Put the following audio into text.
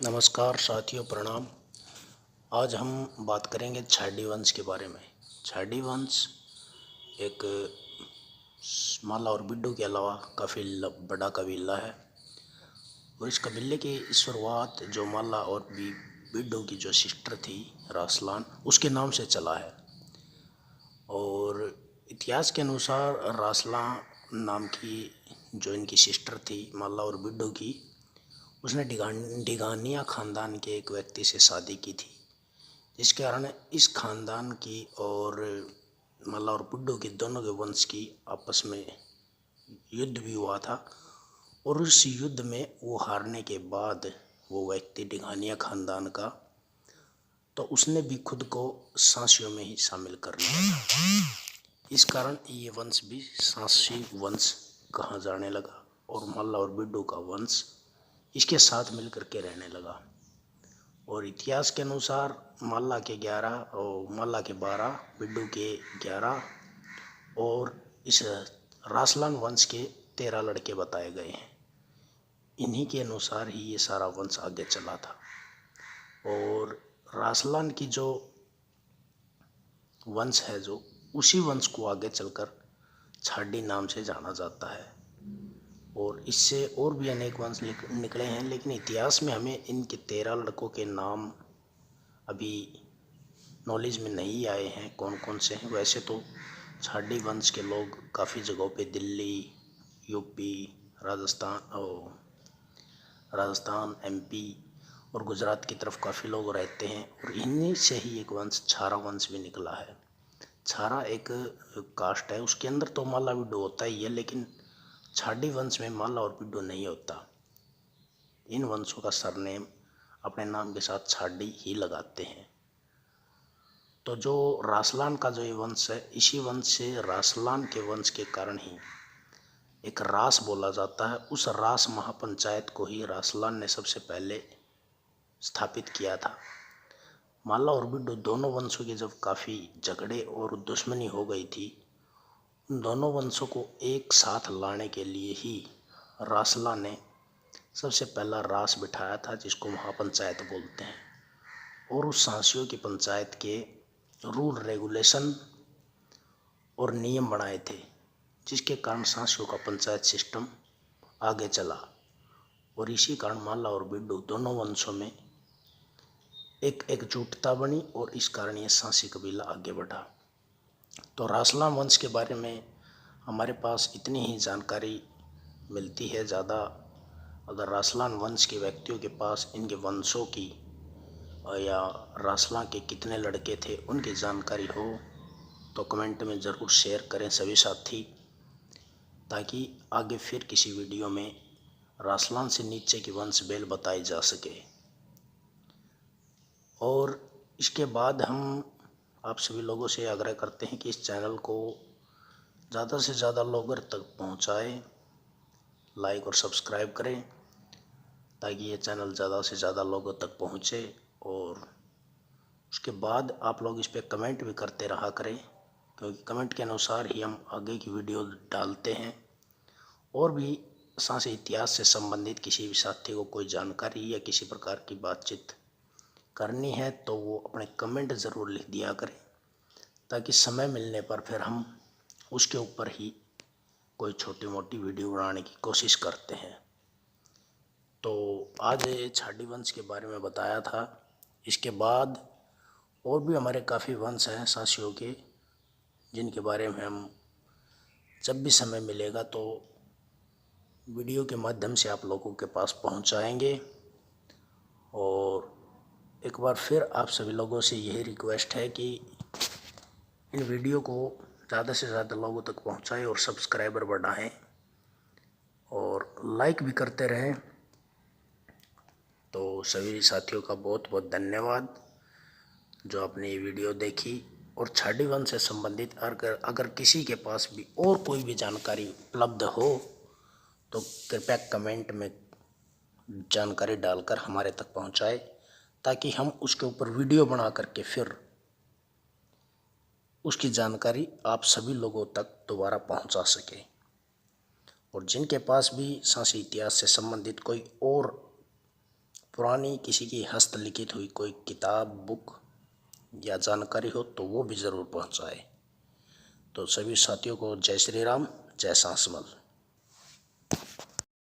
नमस्कार साथियों, प्रणाम। आज हम बात करेंगे छाडी वंश के बारे में। छाडी वंश एक माला और बिड्डू के अलावा काफ़ी बड़ा कबीला है और इस कबीले की शुरुआत जो माला और बिड्डू की जो सिस्टर थी रासलान, उसके नाम से चला है। और इतिहास के अनुसार रासलान नाम की जो इनकी सिस्टर थी माला और बिड्डू की, उसने डिगानिया ख़ानदान के एक व्यक्ति से शादी की थी, जिस कारण इस खानदान की और माला और बिड्डू के दोनों के वंश की आपस में युद्ध भी हुआ था। और उस युद्ध में वो हारने के बाद वो व्यक्ति डिगानिया ख़ानदान का, तो उसने भी खुद को सांसियों में ही शामिल कर लिया था। इस कारण ये वंश भी सांसी वंश कहा जाने लगा और माला और बिड्डू का वंश इसके साथ मिलकर के रहने लगा। और इतिहास के अनुसार माला के 11 और माला के 12, बिड्डू के 11 और इस रासलान वंश के 13 लड़के बताए गए हैं। इन्हीं के अनुसार ही ये सारा वंश आगे चला था। और रासलान की जो वंश है, जो उसी वंश को आगे चलकर छाडी नाम से जाना जाता है। और इससे और भी अनेक वंश निकले हैं, लेकिन इतिहास में हमें इनके 13 लड़कों के नाम अभी नॉलेज में नहीं आए हैं कौन कौन से हैं। वैसे तो छाडी वंश के लोग काफ़ी जगहों पे दिल्ली, यूपी, राजस्थान, एमपी और गुजरात की तरफ काफ़ी लोग रहते हैं। और इन्हीं से ही एक वंश छारा वंश भी निकला है। छारा एक कास्ट है, उसके अंदर तो माला बिड्डू होता ही है, लेकिन छाडी वंश में माला और बिड्डू नहीं होता। इन वंशों का सरनेम अपने नाम के साथ छाडी ही लगाते हैं। तो जो रासलान का जो ये वंश है, इसी वंश से रासलान के वंश के कारण ही एक रास बोला जाता है। उस रास महापंचायत को ही रासलान ने सबसे पहले स्थापित किया था। माला और बिड्डू दोनों वंशों के जब काफ़ी झगड़े और दुश्मनी हो गई थी, उन दोनों वंशों को एक साथ लाने के लिए ही रासला ने सबसे पहला रास बिठाया था, जिसको महापंचायत बोलते हैं। और उस सांसियों की पंचायत के रूल रेगुलेशन और नियम बनाए थे, जिसके कारण सांसियों का पंचायत सिस्टम आगे चला। और इसी कारण माला और बिड्डू दोनों वंशों में एक एकजुटता बनी और इस कारण ये सांसी कबीला आगे बढ़ा। तो रासलान वंश के बारे में हमारे पास इतनी ही जानकारी मिलती है। ज़्यादा अगर रासलान वंश के व्यक्तियों के पास इनके वंशों की या रासलान के कितने लड़के थे उनकी जानकारी हो तो कमेंट में ज़रूर शेयर करें सभी साथी, ताकि आगे फिर किसी वीडियो में रासलान से नीचे की वंश बेल बताई जा सके। और इसके बाद हम आप सभी लोगों से आग्रह करते हैं कि इस चैनल को ज़्यादा से ज़्यादा लोगों तक पहुंचाएं, लाइक और सब्सक्राइब करें, ताकि ये चैनल ज़्यादा से ज़्यादा लोगों तक पहुंचे। और उसके बाद आप लोग इस पर कमेंट भी करते रहा करें, क्योंकि कमेंट के अनुसार ही हम आगे की वीडियो डालते हैं। और भी सांसी इतिहास से संबंधित किसी भी साथी को कोई जानकारी या किसी प्रकार की बातचीत करनी है तो वो अपने कमेंट ज़रूर लिख दिया करें, ताकि समय मिलने पर फिर हम उसके ऊपर ही कोई छोटी मोटी वीडियो बनाने की कोशिश करते हैं। तो आज छाडी वंश के बारे में बताया था। इसके बाद और भी हमारे काफ़ी वंश हैं सांसियों के, जिनके बारे में हम जब भी समय मिलेगा तो वीडियो के माध्यम से आप लोगों के पास पहुंचाएंगे। और एक बार फिर आप सभी लोगों से यही रिक्वेस्ट है कि इन वीडियो को ज़्यादा से ज़्यादा लोगों तक पहुंचाएं और सब्सक्राइबर बढ़ाएं और लाइक भी करते रहें। तो सभी साथियों का बहुत बहुत धन्यवाद जो आपने ये वीडियो देखी। और छाडी वंश से संबंधित अगर किसी के पास भी और कोई भी जानकारी उपलब्ध हो तो कृपया कमेंट में जानकारी डालकर हमारे तक पहुंचाए, ताकि हम उसके ऊपर वीडियो बना करके फिर उसकी जानकारी आप सभी लोगों तक दोबारा पहुंचा सके। और जिनके पास भी सांसी इतिहास से संबंधित कोई और पुरानी किसी की हस्तलिखित हुई कोई किताब, बुक या जानकारी हो तो वो भी ज़रूर पहुंचाए। तो सभी साथियों को जय श्री राम, जय सांसमल।